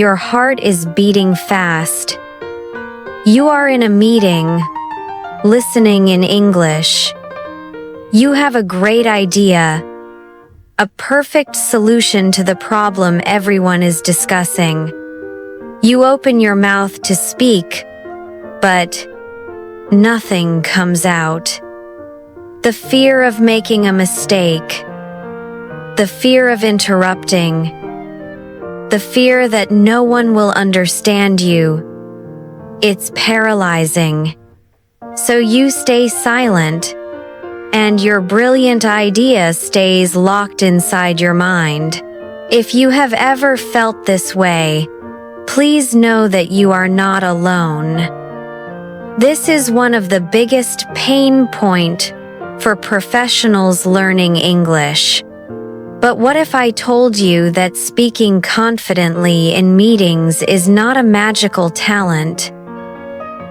Your heart is beating fast. You are in a meeting, listening in English. You have a great idea, a perfect solution to the problem everyone is discussing. You open your mouth to speak, but nothing comes out. The fear of making a mistake, the fear of interrupting, the fear that no one will understand you. It's paralyzing. So you stay silent, and your brilliant idea stays locked inside your mind. If you have ever felt this way, please know that you are not alone. This is one of the biggest pain points for professionals learning English. But what if I told you that speaking confidently in meetings is not a magical talent?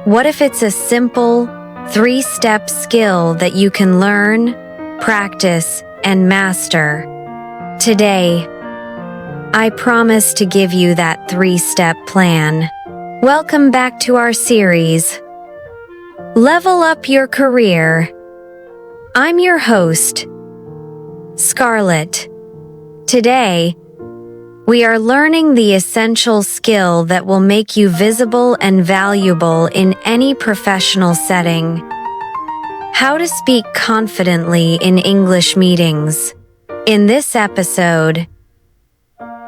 What if it's a simple, 3-step skill that you can learn, practice, and master? Today, I promise to give you that 3-step plan. Welcome back to our series, Level Up Your Career. I'm your host, Scarlett. Today, we are learning the essential skill that will make you visible and valuable in any professional setting. How to speak confidently in English meetings. In this episode,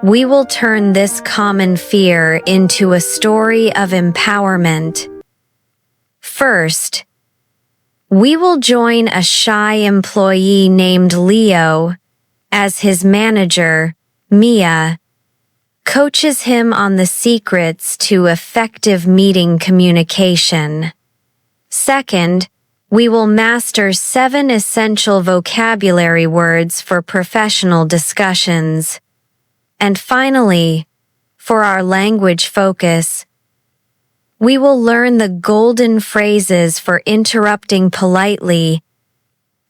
we will turn this common fear into a story of empowerment. First, we will join a shy employee named Leo as his manager, Mia, coaches him on the secrets to effective meeting communication. Second, we will master 7 essential vocabulary words for professional discussions. And finally, for our language focus, we will learn the golden phrases for interrupting politely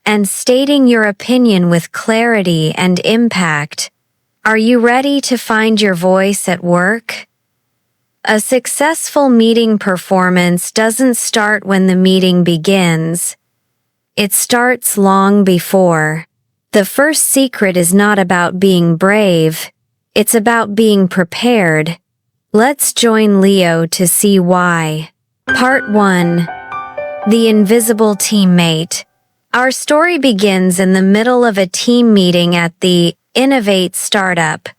and stating your opinion with clarity and impact. Are you ready to find your voice at work? A successful meeting performance doesn't start when the meeting begins. It starts long before. The first secret is not about being brave, it's about being prepared. Let's join Leo to see why. Part 1. The Invisible Teammate. Our story begins in the middle of a team meeting at the Innovate startup.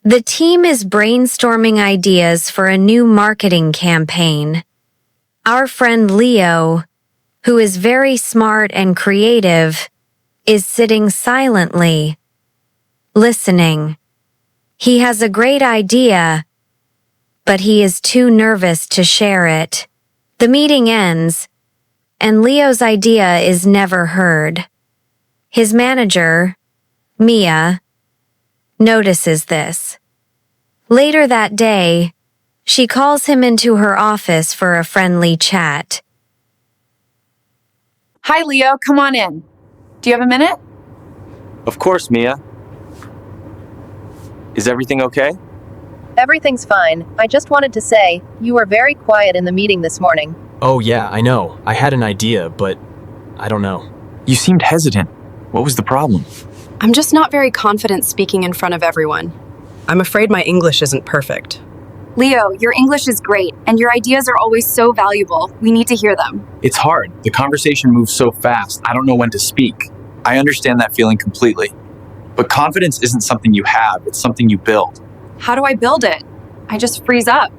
The team is brainstorming ideas for a new marketing campaign. Our friend Leo, who is very smart and creative, is sitting silently, listening. He has a great idea, but he is too nervous to share it. The meeting ends, and Leo's idea is never heard. His manager, Mia, notices this. Later that day, she calls him into her office for a friendly chat. Hi, Leo. Come on in. Do you have a minute? Of course, Mia. Is everything okay? Everything's fine. I just wanted to say, you were very quiet in the meeting this morning. Oh yeah, I know. I had an idea, but I don't know. You seemed hesitant. What was the problem? I'm just not very confident speaking in front of everyone. I'm afraid my English isn't perfect. Leo, your English is great, and your ideas are always so valuable. We need to hear them. It's hard. The conversation moves so fast. I don't know when to speak. I understand that feeling completely. But confidence isn't something you have, it's something you build. How do I build it? I just freeze up.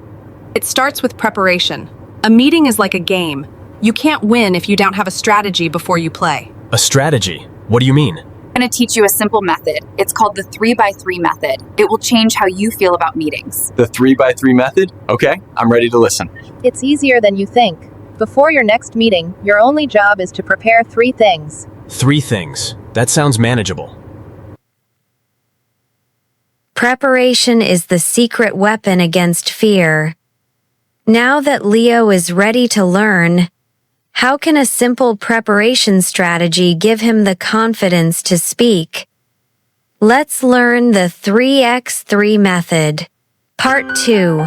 It starts with preparation. A meeting is like a game. You can't win if you don't have a strategy before you play. A strategy? What do you mean? I'm going to teach you a simple method. It's called the 3x3 method. It will change how you feel about meetings. The 3x3 method? Okay, I'm ready to listen. It's easier than you think. Before your next meeting, your only job is to prepare 3 things. 3 things. That sounds manageable. Preparation is the secret weapon against fear. Now that Leo is ready to learn, how can a simple preparation strategy give him the confidence to speak? Let's learn the 3x3 method. Part 2.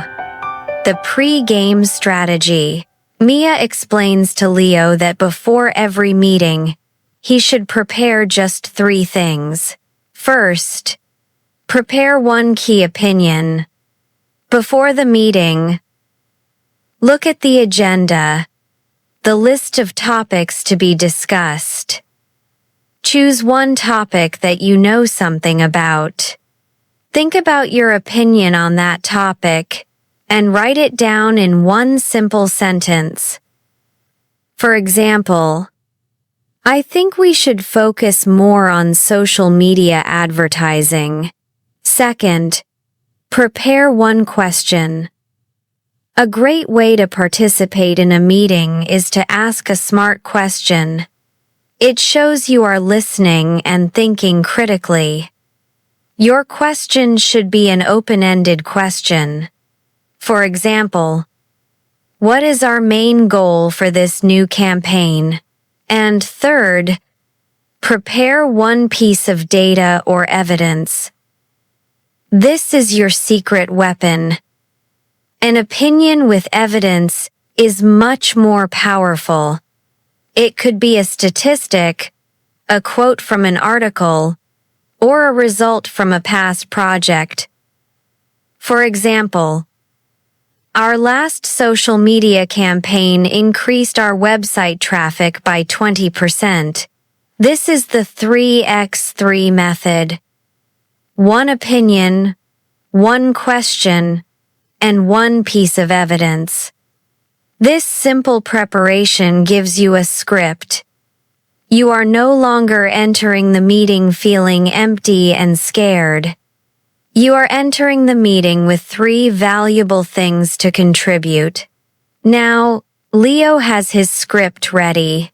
The pre-game strategy. Mia explains to Leo that before every meeting, he should prepare just 3 things. First, prepare one key opinion. Before the meeting, look at the agenda, the list of topics to be discussed. Choose one topic that you know something about. Think about your opinion on that topic and write it down in one simple sentence. For example, I think we should focus more on social media advertising. Second, prepare one question. A great way to participate in a meeting is to ask a smart question. It shows you are listening and thinking critically. Your question should be an open-ended question. For example, what is our main goal for this new campaign? And third, prepare one piece of data or evidence. This is your secret weapon. An opinion with evidence is much more powerful. It could be a statistic, a quote from an article, or a result from a past project. For example, our last social media campaign increased our website traffic by 20%. This is the 3x3 method. One opinion, one question, and one piece of evidence. This simple preparation gives you a script. You are no longer entering the meeting feeling empty and scared. You are entering the meeting with 3 valuable things to contribute. Now, Leo has his script ready.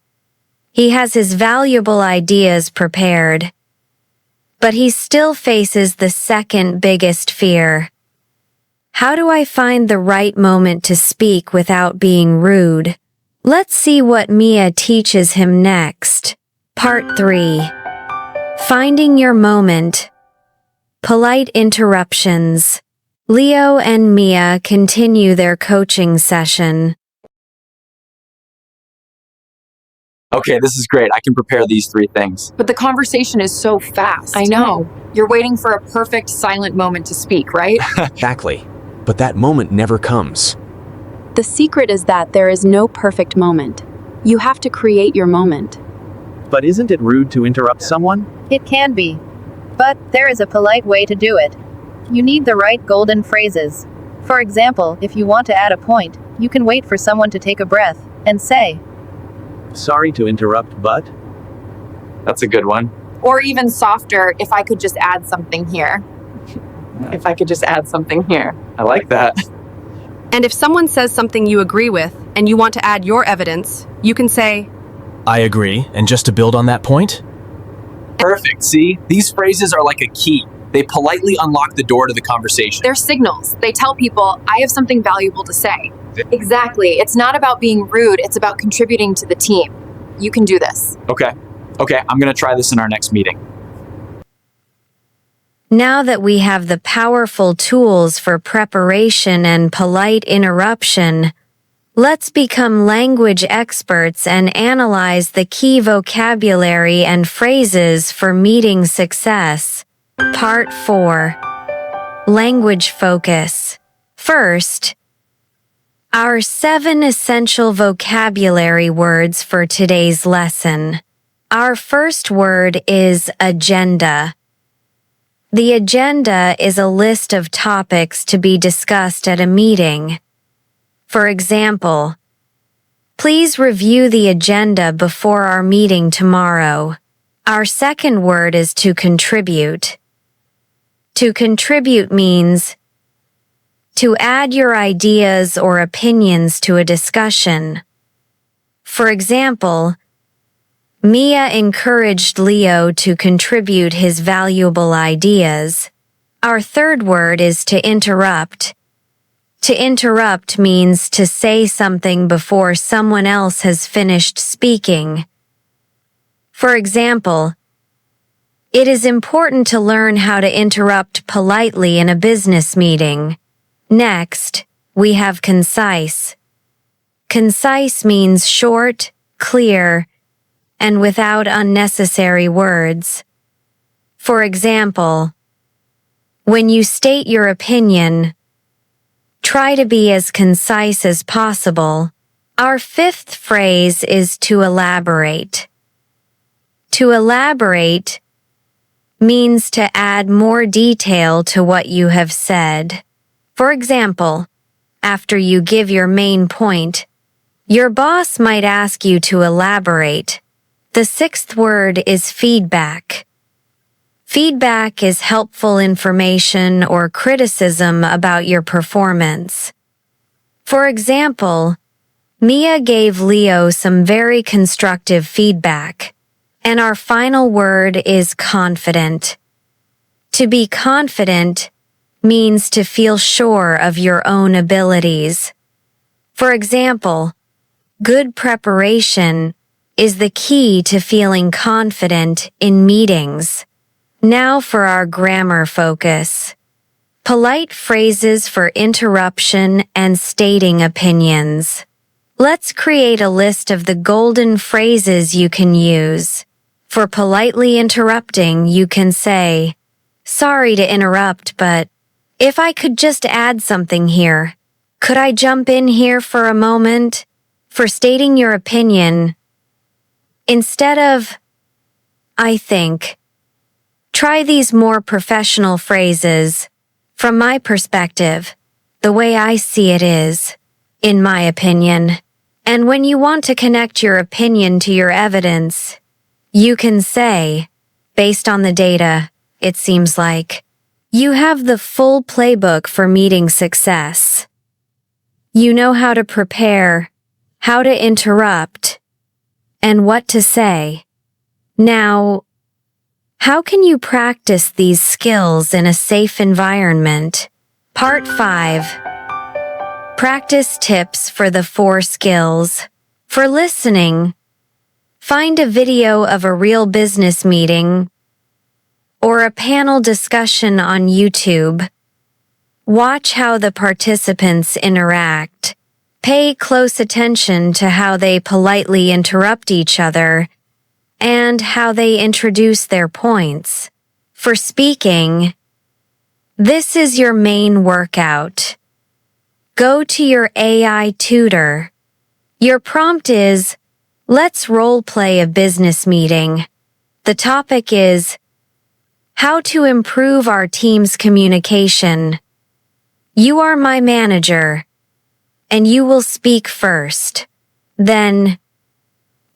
He has his valuable ideas prepared. But he still faces the second biggest fear. How do I find the right moment to speak without being rude? Let's see what Mia teaches him next. Part 3. Finding your moment. Polite interruptions. Leo and Mia continue their coaching session. Okay, this is great. I can prepare these 3 things. But the conversation is so fast. I know. You're waiting for a perfect silent moment to speak, right? Exactly. But that moment never comes. The secret is that there is no perfect moment. You have to create your moment. But isn't it rude to interrupt someone? It can be. But there is a polite way to do it. You need the right golden phrases. For example, if you want to add a point, you can wait for someone to take a breath and say, Sorry to interrupt, but... That's a good one. Or even softer, if I could just add something here. If I could just add something here. I like that. And if someone says something you agree with and you want to add your evidence, you can say, I agree, and just to build on that point, Perfect. See, these phrases are like a key. They politely unlock the door to the conversation. They're signals. They tell people, I have something valuable to say. Exactly. It's not about being rude. It's about contributing to the team. You can do this. Okay, I'm going to try this in our next meeting. Now that we have the powerful tools for preparation and polite interruption, let's become language experts and analyze the key vocabulary and phrases for meeting success. Part 4. Language focus. First, our 7 essential vocabulary words for today's lesson. Our first word is agenda. The agenda is a list of topics to be discussed at a meeting. For example, please review the agenda before our meeting tomorrow. Our second word is to contribute. To contribute means to add your ideas or opinions to a discussion. For example, Mia encouraged Leo to contribute his valuable ideas. Our third word is to interrupt. To interrupt means to say something before someone else has finished speaking. For example, it is important to learn how to interrupt politely in a business meeting. Next, we have concise. Concise means short, clear, and without unnecessary words. For example, when you state your opinion, try to be as concise as possible. Our fifth phrase is to elaborate. To elaborate means to add more detail to what you have said. For example, after you give your main point, your boss might ask you to elaborate. The sixth word is feedback. Feedback is helpful information or criticism about your performance. For example, Mia gave Leo some very constructive feedback, and our final word is confident. To be confident means to feel sure of your own abilities. For example, good preparation is the key to feeling confident in meetings. Now for our grammar focus. Polite phrases for interruption and stating opinions. Let's create a list of the golden phrases you can use. For politely interrupting, you can say, "Sorry to interrupt, but if I could just add something here, could I jump in here for a moment?" For stating your opinion, instead of, "I think," try these more professional phrases. From my perspective, the way I see it is, in my opinion. And when you want to connect your opinion to your evidence, you can say, based on the data, it seems like you have the full playbook for meeting success. You know how to prepare, how to interrupt, and what to say. Now, how can you practice these skills in a safe environment? Part 5. Practice tips for the 4 skills. For listening, find a video of a real business meeting or a panel discussion on YouTube. Watch how the participants interact. Pay close attention to how they politely interrupt each other and how they introduce their points. For speaking, this is your main workout. Go to your AI tutor. Your prompt is, "Let's role play a business meeting." The topic is, "How to improve our team's communication." You are my manager, and you will speak first. Then,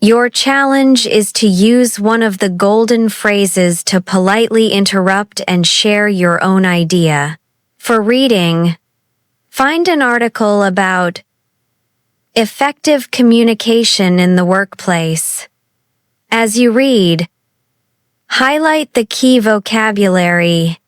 your challenge is to use one of the golden phrases to politely interrupt and share your own idea. For reading, find an article about effective communication in the workplace. As you read, highlight the key vocabulary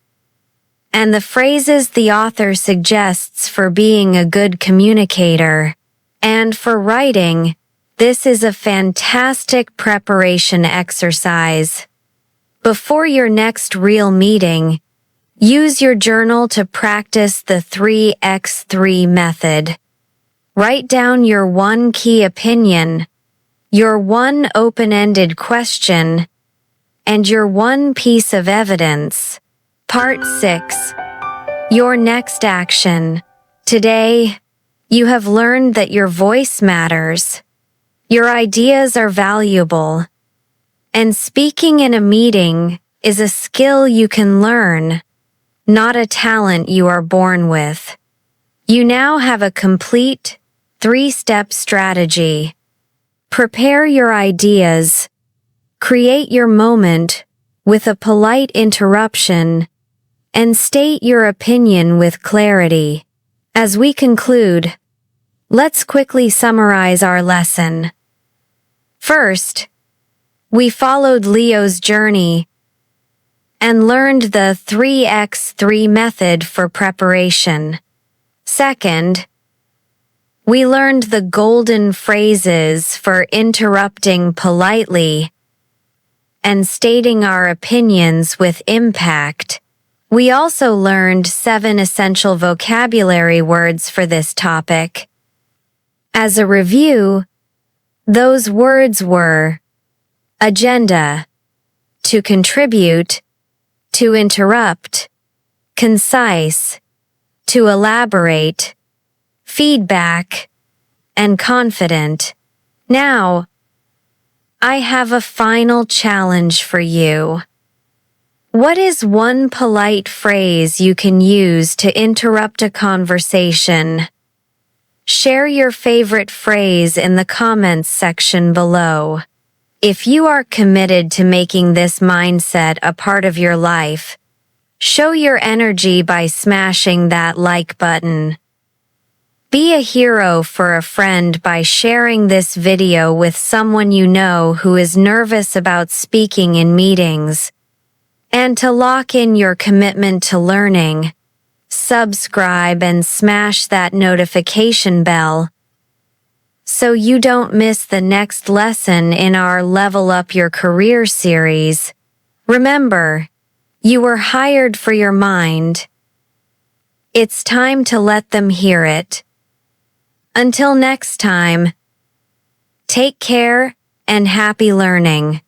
and the phrases the author suggests for being a good communicator. And for writing, this is a fantastic preparation exercise. Before your next real meeting, use your journal to practice the 3x3 method. Write down your one key opinion, your one open-ended question, and your one piece of evidence. Part 6. Your next action. Today, you have learned that your voice matters. Your ideas are valuable. And speaking in a meeting is a skill you can learn, not a talent you are born with. You now have a complete 3-step strategy. Prepare your ideas. Create your moment with a polite interruption, and state your opinion with clarity. As we conclude, let's quickly summarize our lesson. First, we followed Leo's journey and learned the 3x3 method for preparation. Second, we learned the golden phrases for interrupting politely and stating our opinions with impact. We also learned 7 essential vocabulary words for this topic. As a review, those words were agenda, to contribute, to interrupt, concise, to elaborate, feedback, and confident. Now, I have a final challenge for you. What is one polite phrase you can use to interrupt a conversation? Share your favorite phrase in the comments section below. If you are committed to making this mindset a part of your life, show your energy by smashing that like button. Be a hero for a friend by sharing this video with someone you know who is nervous about speaking in meetings. And to lock in your commitment to learning, subscribe and smash that notification bell so you don't miss the next lesson in our Level Up Your Career series. Remember, you were hired for your mind. It's time to let them hear it. Until next time, take care and happy learning.